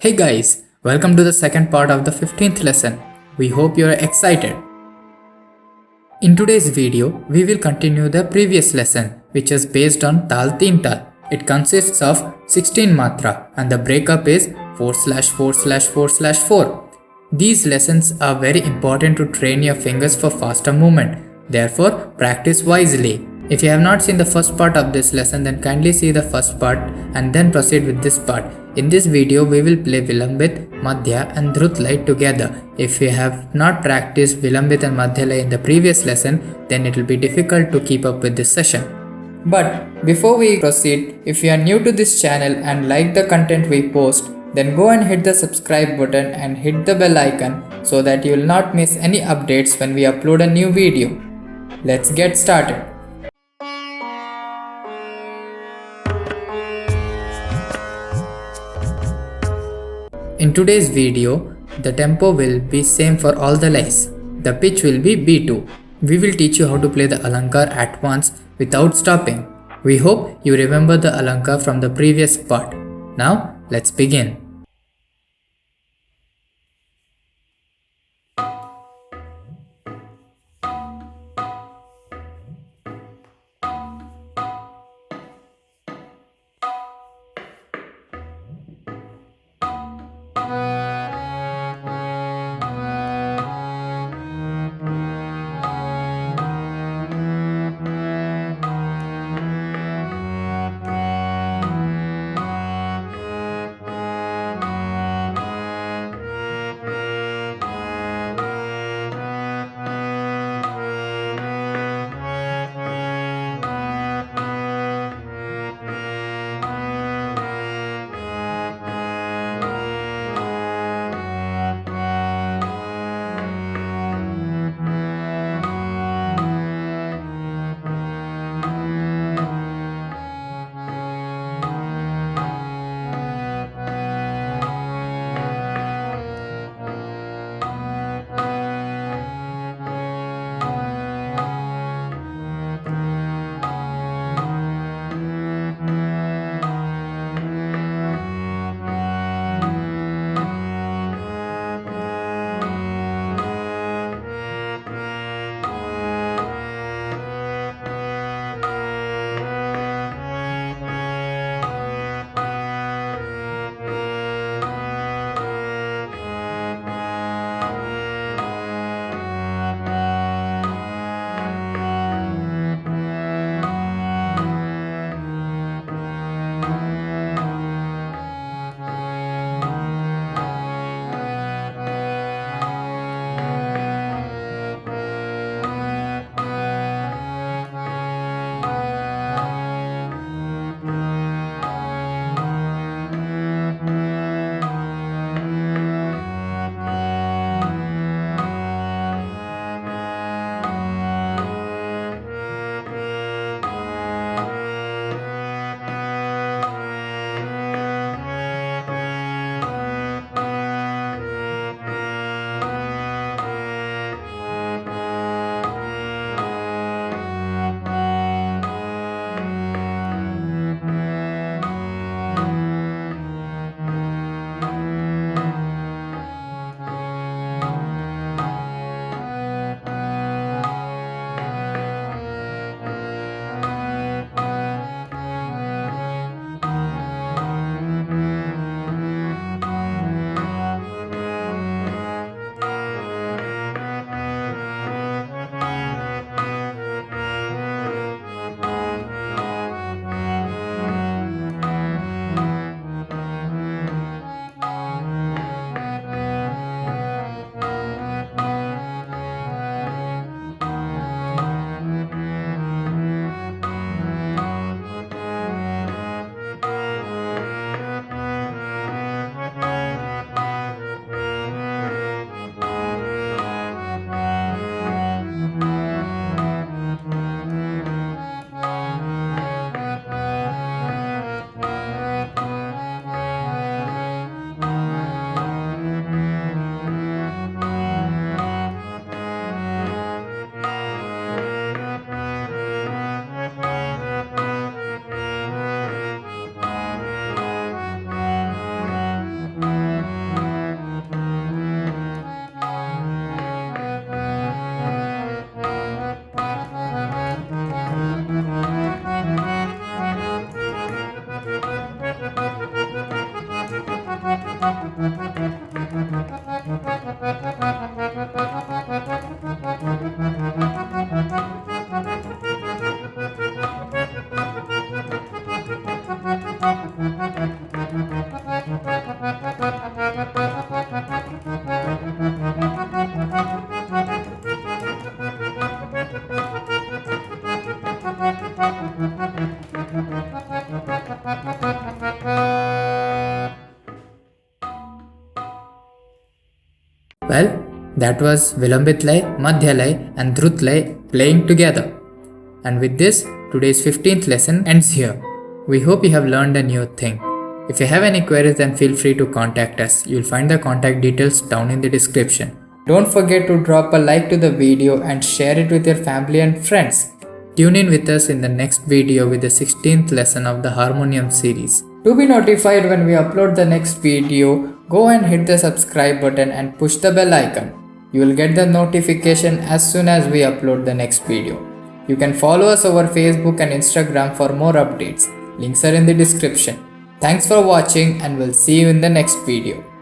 Hey guys, welcome to the second part of the 15th lesson. We hope you are excited. In today's video, we will continue the previous lesson, which is based on Taal Tal. It consists of 16 matra and the breakup is 4/4/4/4. These lessons are very important to train your fingers for faster movement. Therefore, practice wisely. If you have not seen the first part of this lesson, then kindly see the first part and then proceed with this part. In this video, we will play Vilambit, Madhya and Dhrutlai together. If you have not practiced Vilambit and Madhyalai in the previous lesson, then it will be difficult to keep up with this session. But before we proceed, if you are new to this channel and like the content we post, then go and hit the subscribe button and hit the bell icon so that you will not miss any updates when we upload a new video. Let's get started. In today's video, the tempo will be same for all the lays. The pitch will be B2. We will teach you how to play the alankar at once without stopping. We hope you remember the alankar from the previous part. Now, let's begin. Well, that was Vilambit Lay, Madhya Lay and Drut Lay playing together. And with this, today's 15th lesson ends here. We hope you have learned a new thing. If you have any queries, then feel free to contact us. You'll find the contact details down in the description. Don't forget to drop a like to the video and share it with your family and friends. Tune in with us in the next video with the 16th lesson of the Harmonium series. To be notified when we upload the next video, go and hit the subscribe button and push the bell icon. You will get the notification as soon as we upload the next video. You can follow us over Facebook and Instagram for more updates. Links are in the description. Thanks for watching and we'll see you in the next video.